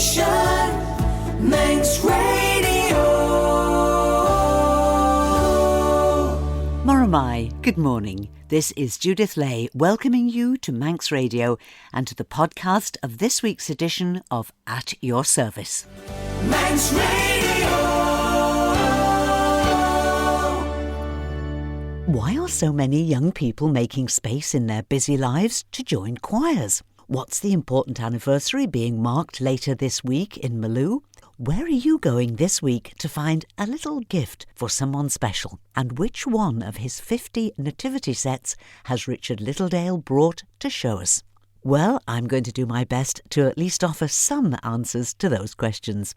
station, Manx Radio. Moramai, good morning. This is Judith Lay welcoming you to Manx Radio and to the podcast of this week's edition of At Your Service. Manx Radio. Why are so many young people making space in their busy lives to join choirs? What's the important anniversary being marked later this week in Malew? Where are you going this week to find a little gift for someone special? And which one of his 50 nativity sets has Richard Littledale brought to show us? Well, I'm going to do my best to at least offer some answers to those questions.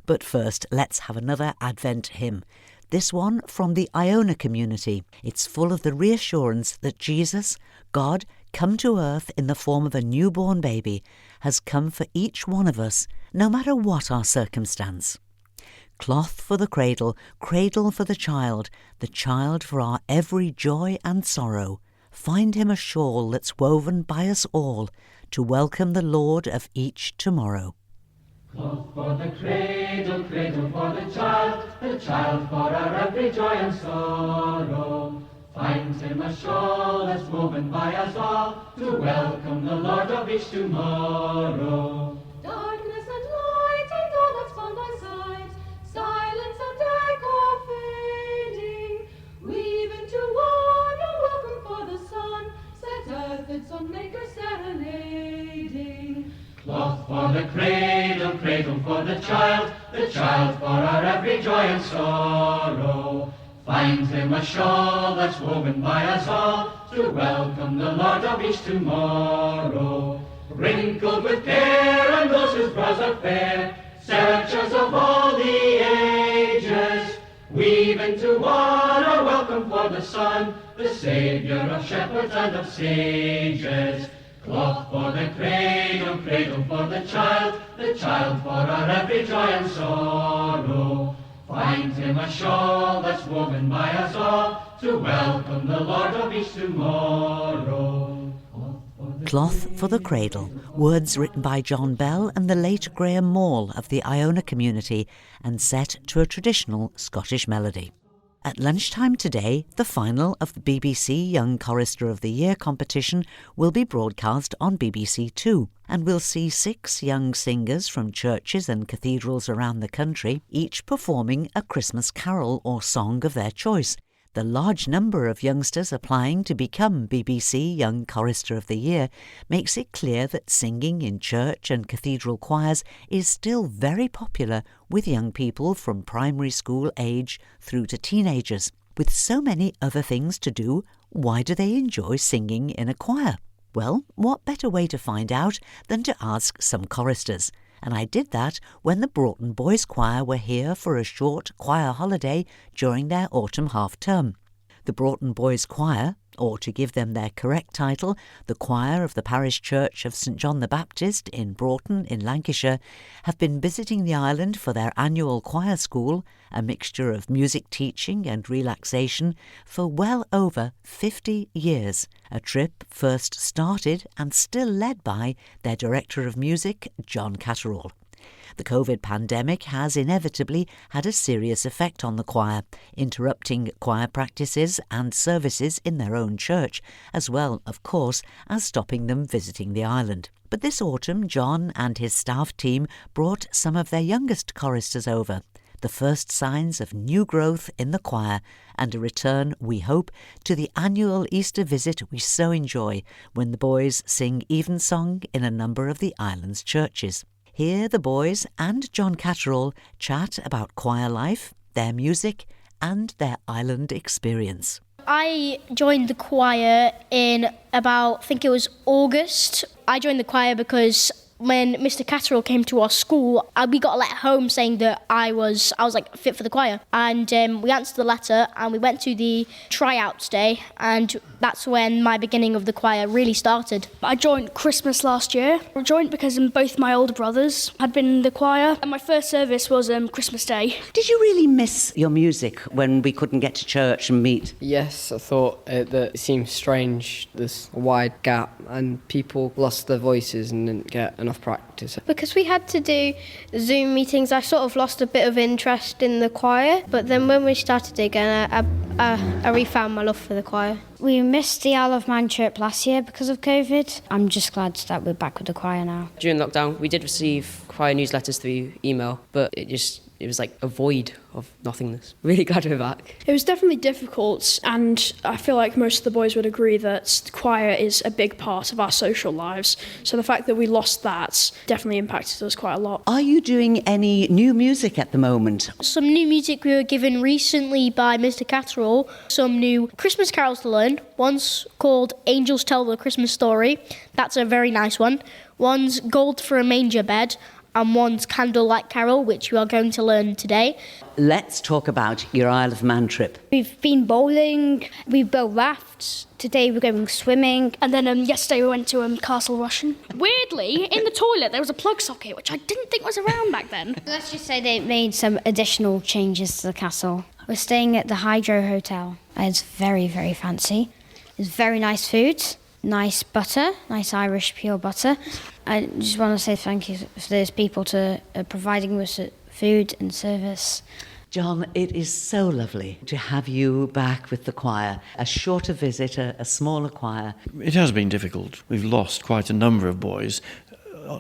But first, let's have another Advent hymn. This one from the Iona Community. It's full of the reassurance that Jesus, God, come to earth in the form of a newborn baby, has come for each one of us, no matter what our circumstance. Cloth for the cradle, cradle for the child for our every joy and sorrow. Find him a shawl that's woven by us all, to welcome the Lord of each tomorrow. Cloth for the cradle, cradle for the child for our every joy and sorrow. Find him a shawl that's woven by us all, to welcome the Lord of each tomorrow. Darkness and light and all that's on thy side, silence and echo fading, weave into one a welcome for the sun, set earth its own maker serenading. Cloth for the cradle, cradle for the child for our every joy and sorrow. Find him a shawl that's woven by us all, to welcome the Lord of each tomorrow. Wrinkled with care and those whose brows are fair, searchers of all the ages, weave into one a welcome for the Son, the Saviour of shepherds and of sages. Cloth for the cradle, cradle for the child for our every joy and sorrow. Find him a shawl that's woven by us all, to welcome the Lord of each tomorrow. Cloth for the Cradle, words written by John Bell and the late Graham Maule of the Iona Community and set to a traditional Scottish melody. At lunchtime today, the final of the BBC Young Chorister of the Year competition will be broadcast on BBC Two, and we'll see 6 young singers from churches and cathedrals around the country, each performing a Christmas carol or song of their choice. The large number of youngsters applying to become BBC Young Chorister of the Year makes it clear that singing in church and cathedral choirs is still very popular with young people from primary school age through to teenagers. With so many other things to do, why do they enjoy singing in a choir? Well, what better way to find out than to ask some choristers? And I did that when the Broughton Boys Choir were here for a short choir holiday during their autumn half-term. The Broughton Boys Choir, or to give them their correct title, the Choir of the Parish Church of St John the Baptist in Broughton in Lancashire, have been visiting the island for their annual choir school, a mixture of music teaching and relaxation, for well over 50 years, a trip first started and still led by their Director of Music, John Caterall. The COVID pandemic has inevitably had a serious effect on the choir, interrupting choir practices and services in their own church, as well, of course, as stopping them visiting the island. But this autumn, John and his staff team brought some of their youngest choristers over, the first signs of new growth in the choir and a return, we hope, to the annual Easter visit we so enjoy when the boys sing evensong in a number of the island's churches. Here the boys and John Caterall chat about choir life, their music and their island experience. I joined the choir in about, I think it was August. I joined the choir because when Mr. Caterall came to our school, we got a letter home saying that I was like fit for the choir. And we answered the letter and we went to the tryouts day, and that's when my beginning of the choir really started. I joined Christmas last year. I joined because both my older brothers had been in the choir, and my first service was Christmas Day. Did you really miss your music when we couldn't get to church and meet? Yes, I thought that it seemed strange, this wide gap, and people lost their voices and didn't get an enough practice. Because we had to do Zoom meetings, I sort of lost a bit of interest in the choir. But then when we started again, I refound my love for the choir. We missed the Isle of Man trip last year because of COVID. I'm just glad that we're back with the choir now. During lockdown, we did receive choir newsletters through email, but it was like a void of nothingness. Really glad we're back. It was definitely difficult, and I feel like most of the boys would agree that the choir is a big part of our social lives. So the fact that we lost that definitely impacted us quite a lot. Are you doing any new music at the moment? Some new music we were given recently by Mr. Caterall. Some new Christmas carols to learn. One's called Angels Tell the Christmas Story. That's a very nice one. One's Gold for a Manger Bed. And one's Candlelight Carol, which we are going to learn today. Let's talk about your Isle of Man trip. We've been bowling, we've built rafts, today we're going swimming. And then yesterday we went to Castle Rushen. Weirdly, in the toilet there was a plug socket, which I didn't think was around back then. Let's just say they made some additional changes to the castle. We're staying at the Hydro Hotel. It's very, very fancy. It's very nice food, nice butter, nice Irish pure butter. I just want to say thank you for those people to providing us food and service. John, it is so lovely to have you back with the choir. A shorter visit, a smaller choir. It has been difficult. We've lost quite a number of boys.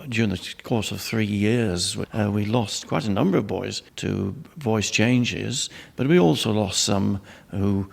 During the course of 3 years, we lost quite a number of boys to voice changes, but we also lost some who,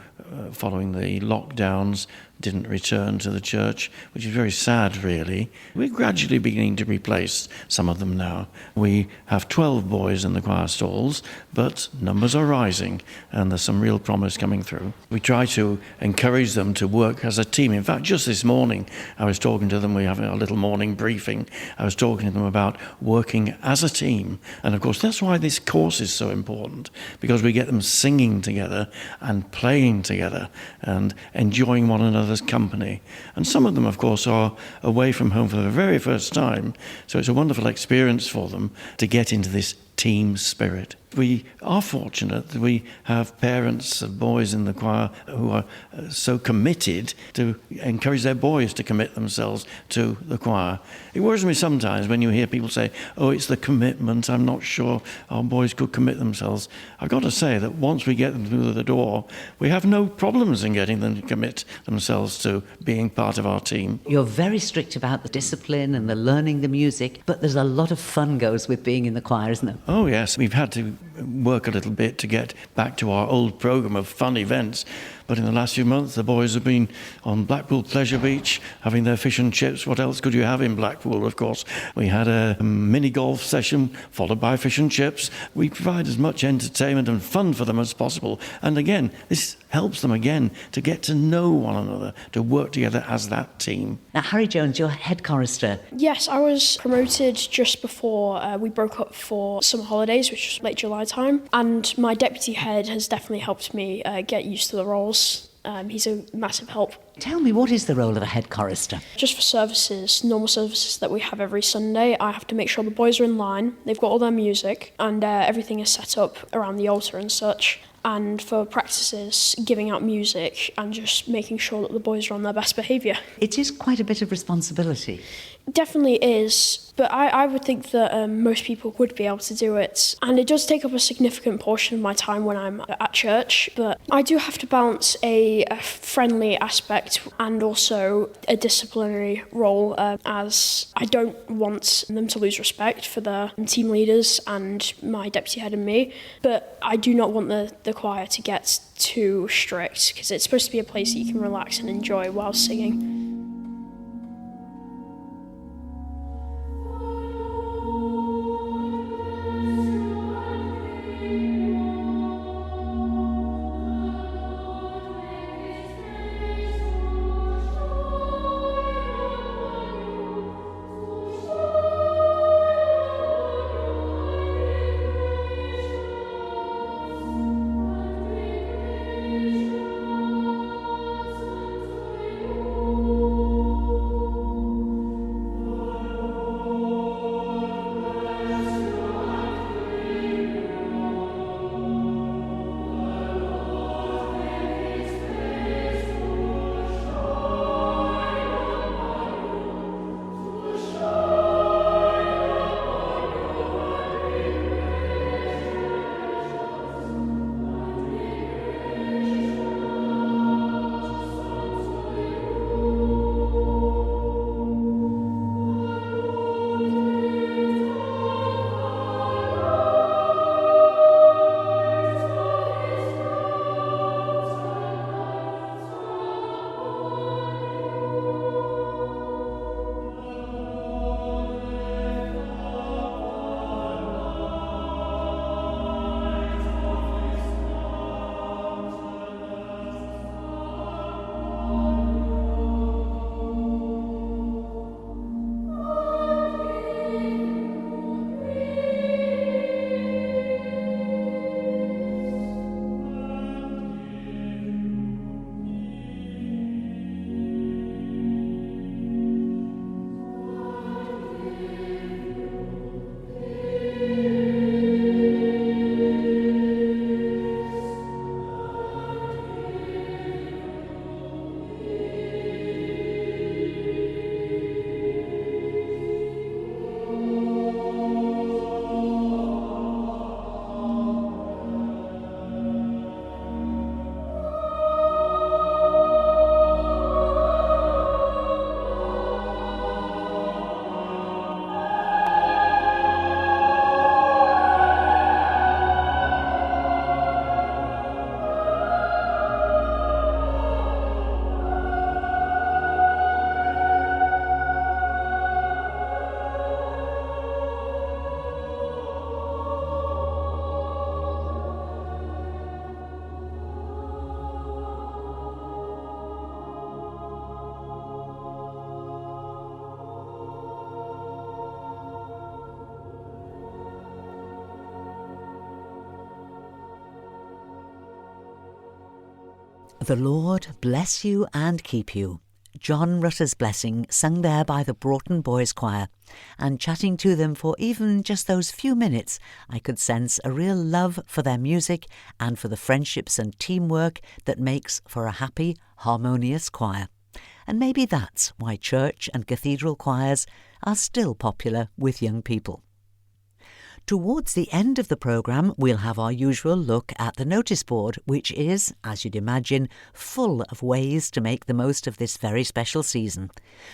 following the lockdowns, didn't return to the church, which is very sad, really. We're gradually beginning to replace some of them now. We have 12 boys in the choir stalls, but numbers are rising, and there's some real promise coming through. We try to encourage them to work as a team. In fact, just this morning, I was talking to them. We have a little morning briefing. I was talking to them about working as a team. And of course, that's why this course is so important, because we get them singing together and playing together and enjoying one another's company. And some of them, of course, are away from home for the very first time. So it's a wonderful experience for them to get into this team spirit. We are fortunate that we have parents of boys in the choir who are so committed to encourage their boys to commit themselves to the choir. It worries me sometimes when you hear people say, oh, it's the commitment, I'm not sure our boys could commit themselves. I've got to say that once we get them through the door, we have no problems in getting them to commit themselves to being part of our team. You're very strict about the discipline and the learning the music, but there's a lot of fun goes with being in the choir, isn't there? Oh, yes. We've had to work a little bit to get back to our old programme of fun events. But in the last few months, the boys have been on Blackpool Pleasure Beach, having their fish and chips. What else could you have in Blackpool, of course? We had a mini golf session, followed by fish and chips. We provide as much entertainment and fun for them as possible. And again, this helps them again to get to know one another, to work together as that team. Now, Harry Jones, you're head chorister. Yes, I was promoted just before we broke up for summer holidays, which was late July time. And my deputy head has definitely helped me get used to the roles. He's a massive help. Tell me, what is the role of a head chorister? Just for services, normal services that we have every Sunday, I have to make sure the boys are in line, they've got all their music, and everything is set up around the altar and such. And for practices, giving out music and just making sure that the boys are on their best behaviour. It is quite a bit of responsibility. Definitely is, but I would think that most people would be able to do it. And it does take up a significant portion of my time when I'm at church, but I do have to balance a friendly aspect and also a disciplinary role, as I don't want them to lose respect for their team leaders and my deputy head and me, but I do not want the choir to get too strict, because it's supposed to be a place that you can relax and enjoy while singing. The Lord bless you and keep you. John Rutter's blessing sung there by the Broughton Boys Choir, and chatting to them for even just those few minutes, I could sense a real love for their music and for the friendships and teamwork that makes for a happy, harmonious choir. And maybe that's why church and cathedral choirs are still popular with young people. Towards the end of the programme, we'll have our usual look at the notice board, which is, as you'd imagine, full of ways to make the most of this very special season.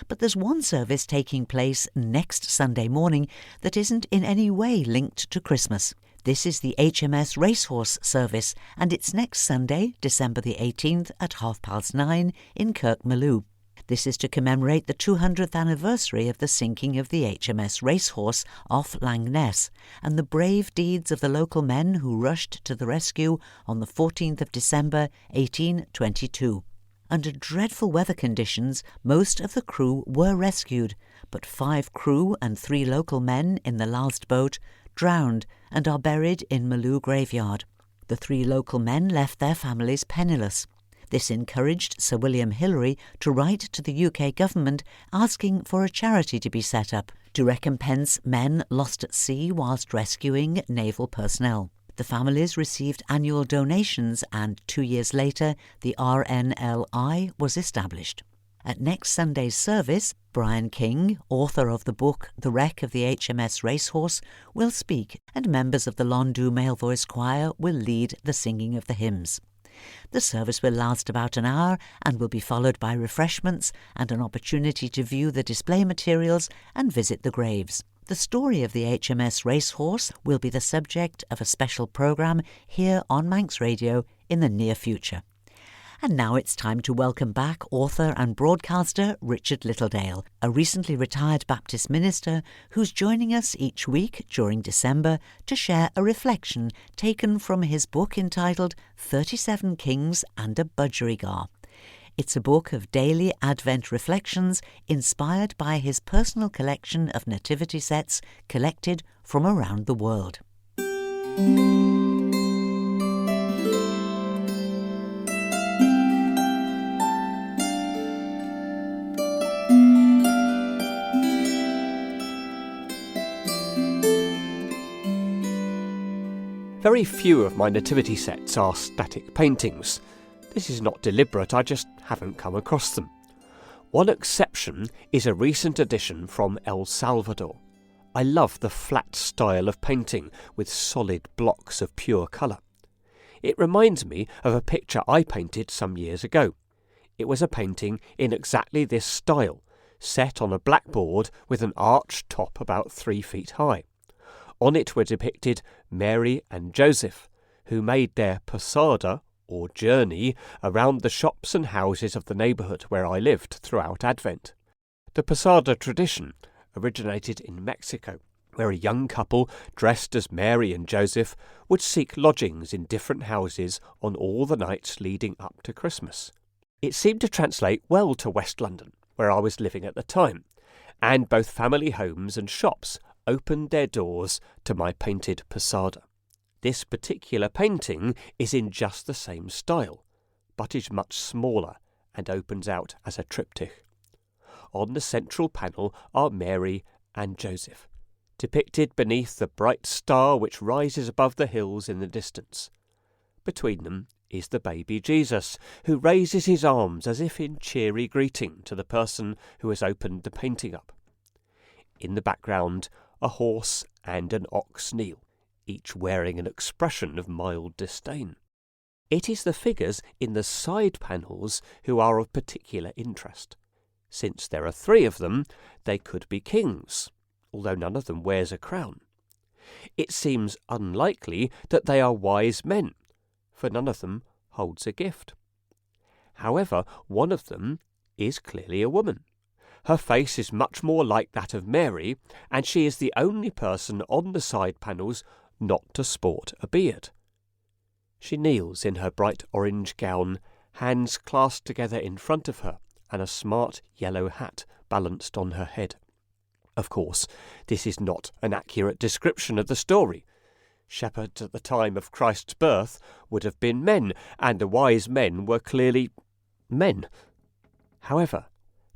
But there's one service taking place next Sunday morning that isn't in any way linked to Christmas. This is the HMS Racehorse service, and it's next Sunday, December the 18th at 9:30 in Kirk Malew. This is to commemorate the 200th anniversary of the sinking of the HMS Racehorse off Langness and the brave deeds of the local men who rushed to the rescue on the 14th of December 1822. Under dreadful weather conditions, most of the crew were rescued, but 5 crew and 3 local men in the last boat drowned and are buried in Malew graveyard. The 3 local men left their families penniless. This encouraged Sir William Hillary to write to the UK government asking for a charity to be set up to recompense men lost at sea whilst rescuing naval personnel. The families received annual donations and 2 years later the RNLI was established. At next Sunday's service, Brian King, author of the book The Wreck of the HMS Racehorse, will speak and members of the London Male Voice Choir will lead the singing of the hymns. The service will last about an hour and will be followed by refreshments and an opportunity to view the display materials and visit the graves. The story of the HMS Racehorse will be the subject of a special programme here on Manx Radio in the near future. And now it's time to welcome back author and broadcaster Richard Littledale, a recently retired Baptist minister who's joining us each week during December to share a reflection taken from his book entitled 37 Kings and a Budgerigar. It's a book of daily Advent reflections inspired by his personal collection of nativity sets collected from around the world. Very few of my nativity sets are static paintings. This is not deliberate, I just haven't come across them. One exception is a recent addition from El Salvador. I love the flat style of painting with solid blocks of pure colour. It reminds me of a picture I painted some years ago. It was a painting in exactly this style, set on a blackboard with an arched top about 3 feet high. On it were depicted Mary and Joseph, who made their posada, or journey, around the shops and houses of the neighbourhood where I lived throughout Advent. The posada tradition originated in Mexico, where a young couple dressed as Mary and Joseph would seek lodgings in different houses on all the nights leading up to Christmas. It seemed to translate well to West London, where I was living at the time, and both family homes and shops opened their doors to my painted posada. This particular painting is in just the same style, but is much smaller and opens out as a triptych. On the central panel are Mary and Joseph, depicted beneath the bright star which rises above the hills in the distance. Between them is the baby Jesus, who raises his arms as if in cheery greeting to the person who has opened the painting up. In the background, a horse and an ox kneel, each wearing an expression of mild disdain. It is the figures in the side panels who are of particular interest. Since there are 3 of them, they could be kings, although none of them wears a crown. It seems unlikely that they are wise men, for none of them holds a gift. However, one of them is clearly a woman. Her face is much more like that of Mary, and she is the only person on the side panels not to sport a beard. She kneels in her bright orange gown, hands clasped together in front of her, and a smart yellow hat balanced on her head. Of course, this is not an accurate description of the story. Shepherds at the time of Christ's birth would have been men, and the wise men were clearly men. However,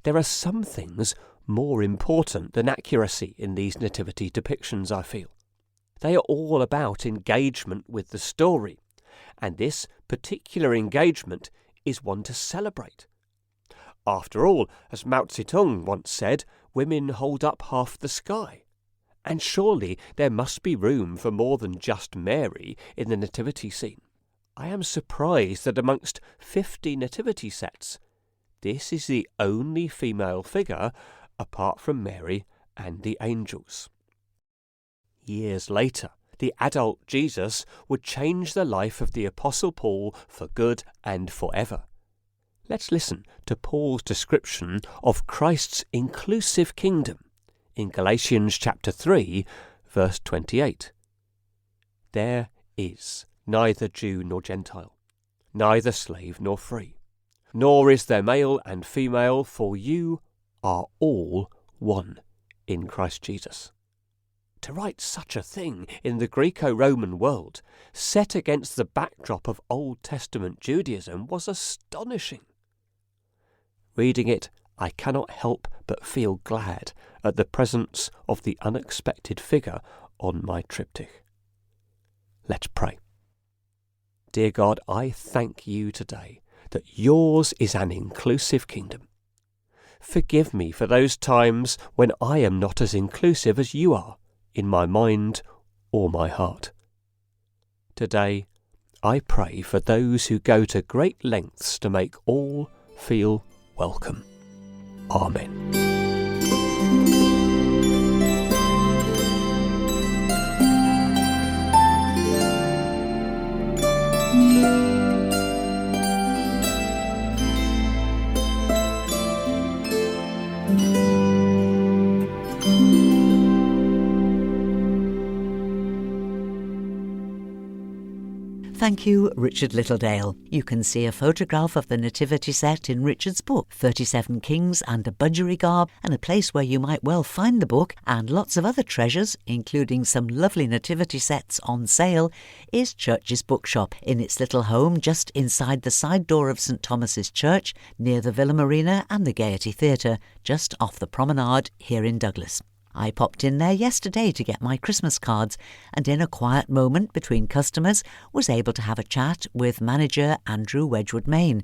there are some things more important than accuracy in these nativity depictions, I feel. They are all about engagement with the story, and this particular engagement is one to celebrate. After all, as Mao Zedong once said, women hold up half the sky. And surely there must be room for more than just Mary in the nativity scene. I am surprised that amongst 50 nativity sets, this is the only female figure apart from Mary and the angels. Years later, the adult Jesus would change the life of the Apostle Paul for good and forever. Let's listen to Paul's description of Christ's inclusive kingdom in Galatians chapter 3, verse 28. There is neither Jew nor Gentile, neither slave nor free, nor is there male and female, for you are all one in Christ Jesus. To write such a thing in the Greco-Roman world, set against the backdrop of Old Testament Judaism, was astonishing. Reading it, I cannot help but feel glad at the presence of the unexpected figure on my triptych. Let's pray. Dear God, I thank you today that yours is an inclusive kingdom. Forgive me for those times when I am not as inclusive as you are in my mind or my heart. Today, I pray for those who go to great lengths to make all feel welcome. Amen. Thank you, Richard Littledale. You can see a photograph of the nativity set in Richard's book, 37 Kings and a Budgerigab, and a place where you might well find the book and lots of other treasures, including some lovely nativity sets on sale, is Church's Bookshop in its little home just inside the side door of St Thomas's Church, near the Villa Marina and the Gaiety Theatre, just off the promenade here in Douglas. I popped in there yesterday to get my Christmas cards, and in a quiet moment between customers was able to have a chat with manager Andrew Wedgwood-Main,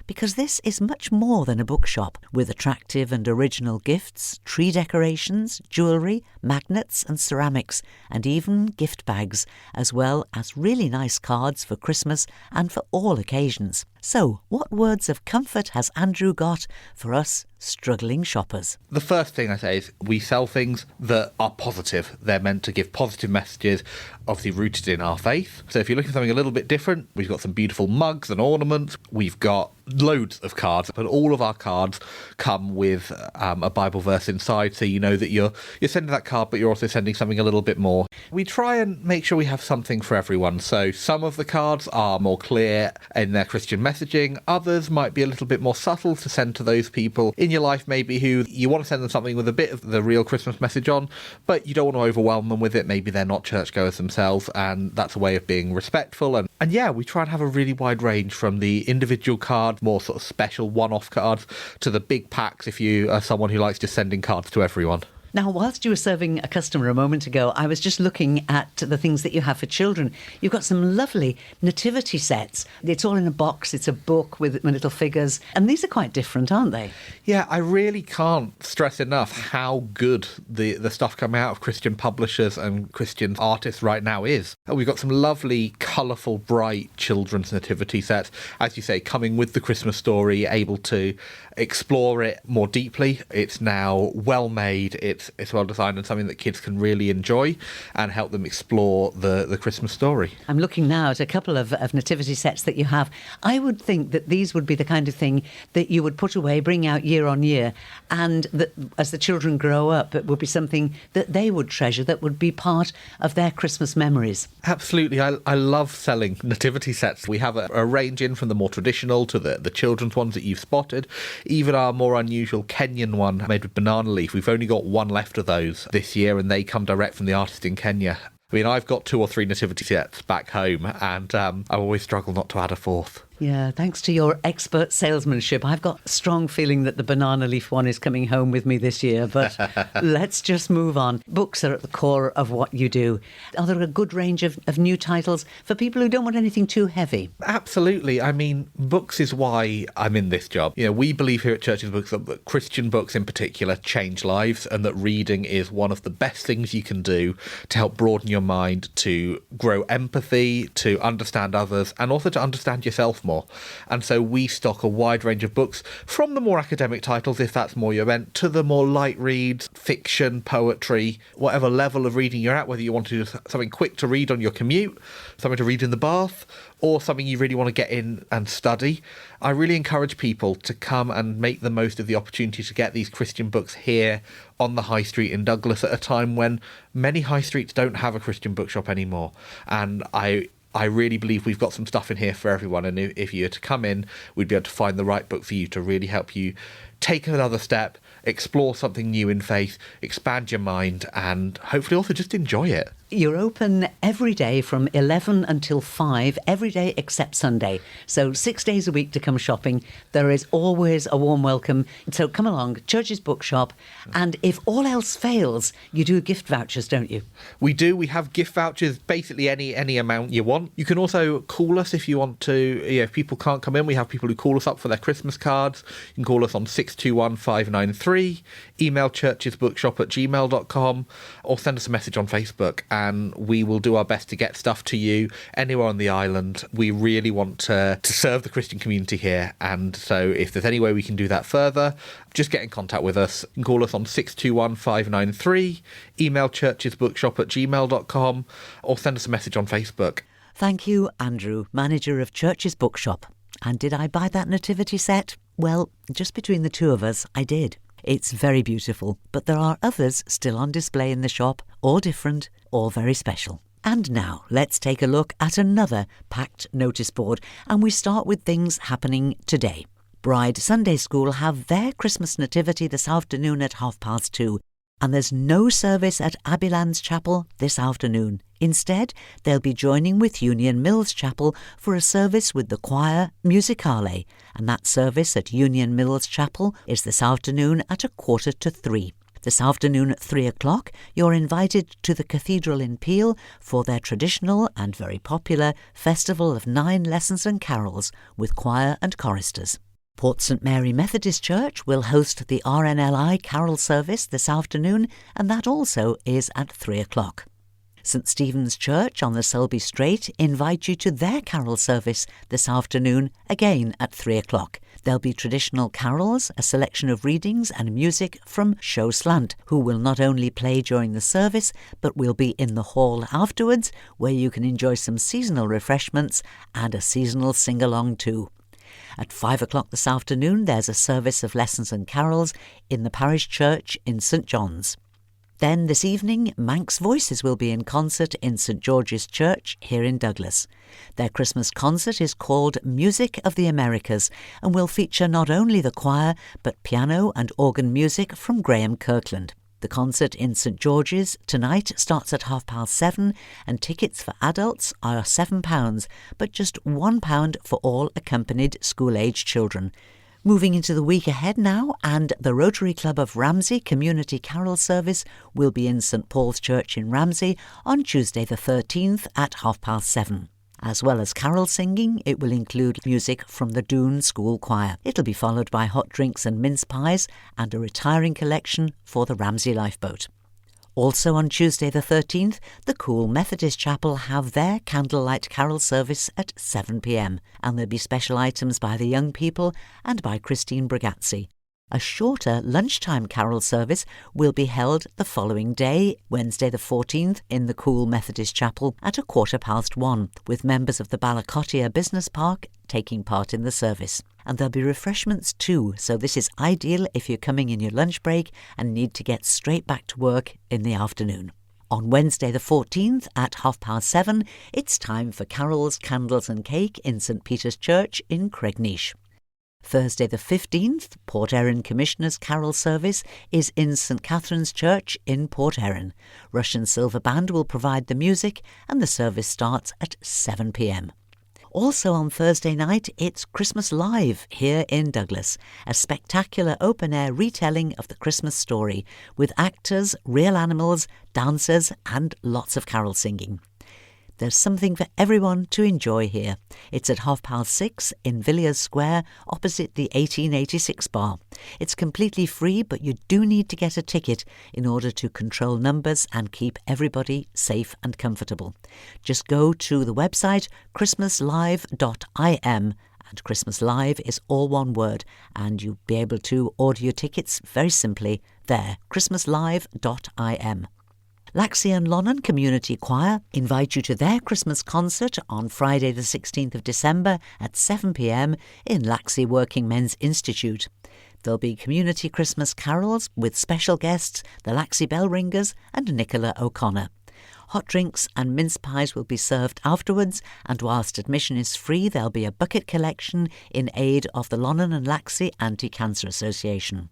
because this is much more than a bookshop, with attractive and original gifts, tree decorations, jewellery, magnets and ceramics, and even gift bags, as well as really nice cards for Christmas and for all occasions. So, what words of comfort has Andrew got for us struggling shoppers? The first thing I say is we sell things that are positive. They're meant to give positive messages, obviously rooted in our faith. So if you're looking for something a little bit different, we've got some beautiful mugs and ornaments. We've got loads of cards, but all of our cards come with a Bible verse inside, so you know that you're sending that card, but you're also sending something a little bit more. We try and make sure we have something for everyone. So some of the cards are more clear in their Christian messaging. Others might be a little bit more subtle to send to those people in your life maybe who you want to send them something with a bit of the real Christmas message on, but you don't want to overwhelm them with it. Maybe they're not churchgoers themselves, and that's a way of being respectful. And yeah, we try and have a really wide range, from the individual card, more sort of special one-off cards, to the big packs if you are someone who likes just sending cards to everyone. Now, whilst you were serving a customer a moment ago, I was just looking at the things that you have for children. You've got some lovely nativity sets. It's all in a box. It's a book with little figures. And these are quite different, aren't they? Yeah, I really can't stress enough how good the stuff coming out of Christian publishers and Christian artists right now is. We've got some lovely, colourful, bright children's nativity sets. As you say, coming with the Christmas story, able to explore it more deeply. It's now well made. It's well designed, and something that kids can really enjoy and help them explore the Christmas story. I'm looking now at a couple of nativity sets that you have. I would think that these would be the kind of thing that you would put away, bring out year on year, and that as the children grow up, it would be something that they would treasure, that would be part of their Christmas memories. Absolutely. I love selling nativity sets. We have a range in from the more traditional to the children's ones that you've spotted, even our more unusual Kenyan one made with banana leaf. We've only got one left of those this year, and they come direct from the artist in Kenya. I mean, I've got 2 or 3 nativity sets back home, and I always struggle not to add a fourth. Yeah, thanks to your expert salesmanship, I've got a strong feeling that the banana leaf one is coming home with me this year, but let's just move on. Books are at the core of what you do. Are there a good range of new titles for people who don't want anything too heavy? Absolutely. I mean, books is why I'm in this job. You know, we believe here at Churches Books that Christian books in particular change lives, and that reading is one of the best things you can do to help broaden your mind, to grow empathy, to understand others, and also to understand yourself more. And so we stock a wide range of books, from the more academic titles, if that's more your bent, to the more light reads, fiction, poetry, whatever level of reading you're at, whether you want to do something quick to read on your commute, something to read in the bath, or something you really want to get in and study. I really encourage people to come and make the most of the opportunity to get these Christian books here on the High Street in Douglas at a time when many high streets don't have a Christian bookshop anymore. And I really believe we've got some stuff in here for everyone, and if you were to come in, we'd be able to find the right book for you to really help you take another step, explore something new in faith, expand your mind, and hopefully also just enjoy it. You're open every day from 11 until 5, every day except Sunday. So 6 days a week to come shopping. There is always a warm welcome. So come along, Church's Bookshop. And if all else fails, you do gift vouchers, don't you? We do. We have gift vouchers, basically any amount you want. You can also call us if you want to. If people can't come in, we have people who call us up for their Christmas cards. You can call us on 621-593, email churchesbookshop@gmail.com, or send us a message on Facebook, and we will do our best to get stuff to you anywhere on the island. We really want to serve the Christian community here, and so if there's any way we can do that further, just get in contact with us. You can call us on 621-593, email churchesbookshop@gmail.com, or send us a message on Facebook. Thank you, Andrew, manager of Church's Bookshop. And did I buy that nativity set? Well, just between the two of us, I did. It's very beautiful, but there are others still on display in the shop, all different, all very special. And now, let's take a look at another packed notice board, and we start with things happening today. Bride Sunday School have their Christmas nativity this afternoon at 2:30, and there's no service at Abbeylands Chapel this afternoon. Instead, they'll be joining with Union Mills Chapel for a service with the choir Musicale, and that service at Union Mills Chapel is this afternoon at 2:45. This afternoon at 3 o'clock, you're invited to the cathedral in Peel for their traditional and very popular Festival of 9 Lessons and Carols with choir and choristers. Port St Mary Methodist Church will host the RNLI Carol service this afternoon, and that also is at 3 o'clock. St Stephen's Church on the Selby Strait invite you to their carol service this afternoon, again at 3 o'clock. There'll be traditional carols, a selection of readings and music from Show Slant, who will not only play during the service, but will be in the hall afterwards, where you can enjoy some seasonal refreshments and a seasonal sing-along too. At 5 o'clock this afternoon, there's a service of lessons and carols in the parish church in St John's. Then this evening, Manx Voices will be in concert in St George's Church here in Douglas. Their Christmas concert is called Music of the Americas and will feature not only the choir but piano and organ music from Graham Kirkland. The concert in St George's tonight starts at 7:30, and tickets for adults are £7, but just £1 for all accompanied school-aged children. Moving into the week ahead now, and the Rotary Club of Ramsey Community Carol Service will be in St Paul's Church in Ramsey on Tuesday the 13th at 7:30. As well as carol singing, it will include music from the Doon School Choir. It'll be followed by hot drinks and mince pies and a retiring collection for the Ramsey Lifeboat. Also on Tuesday the 13th, the Cool Methodist Chapel have their candlelight carol service at 7 p.m, and there'll be special items by the young people and by Christine Bragazzi. A shorter lunchtime carol service will be held the following day, Wednesday the 14th, in the Cool Methodist Chapel at 1:15, with members of the Ballacottia Business Park taking part in the service. And there'll be refreshments too, so this is ideal if you're coming in your lunch break and need to get straight back to work in the afternoon. On Wednesday the 14th at 7:30, it's time for carols, candles and cake in St Peter's Church in Cregneash. Thursday the 15th, Port Erin Commissioners' Carol Service is in St Catherine's Church in Port Erin. Russian Silver Band will provide the music and the service starts at 7 p.m. Also on Thursday night, it's Christmas Live here in Douglas, a spectacular open-air retelling of the Christmas story with actors, real animals, dancers and lots of carol singing. There's something for everyone to enjoy here. It's at 6:30 in Villiers Square, opposite the 1886 bar. It's completely free, but you do need to get a ticket in order to control numbers and keep everybody safe and comfortable. Just go to the website christmaslive.im, and Christmas Live is all one word, and you'll be able to order your tickets very simply there, christmaslive.im. Laxey and Lonnon Community Choir invite you to their Christmas concert on Friday the 16th of December at 7 p.m. in Laxey Working Men's Institute. There'll be community Christmas carols with special guests, the Laxey Bell Ringers and Nicola O'Connor. Hot drinks and mince pies will be served afterwards, and whilst admission is free, there'll be a bucket collection in aid of the Lonnon and Laxey Anti-Cancer Association.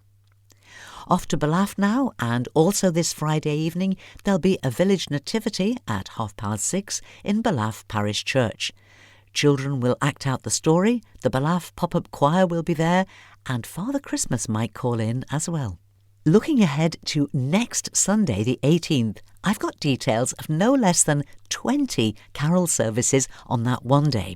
Off to Ballaugh now, and also this Friday evening there'll be a village nativity at 6:30 in Ballaugh Parish Church. Children will act out the story, the Ballaugh pop-up choir will be there, and Father Christmas might call in as well. Looking ahead to next Sunday the 18th, I've got details of no less than 20 carol services on that one day.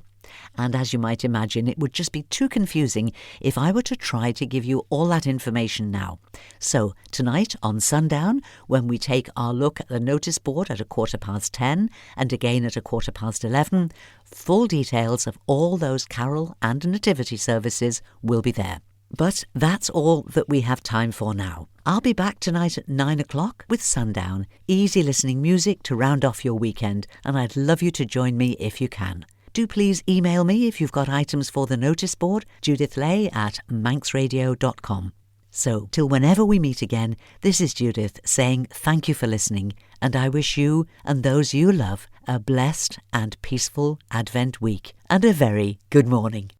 And as you might imagine, it would just be too confusing if I were to try to give you all that information now. So tonight on Sundown, when we take our look at the notice board at 10:15 and again at 11:15, full details of all those carol and nativity services will be there. But that's all that we have time for now. I'll be back tonight at 9 o'clock with Sundown, easy listening music to round off your weekend, and I'd love you to join me if you can. Do please email me if you've got items for the notice board, judithlay@manxradio.com. So, till whenever we meet again, this is Judith saying thank you for listening, and I wish you and those you love a blessed and peaceful Advent week, and a very good morning.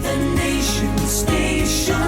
The Nation Station.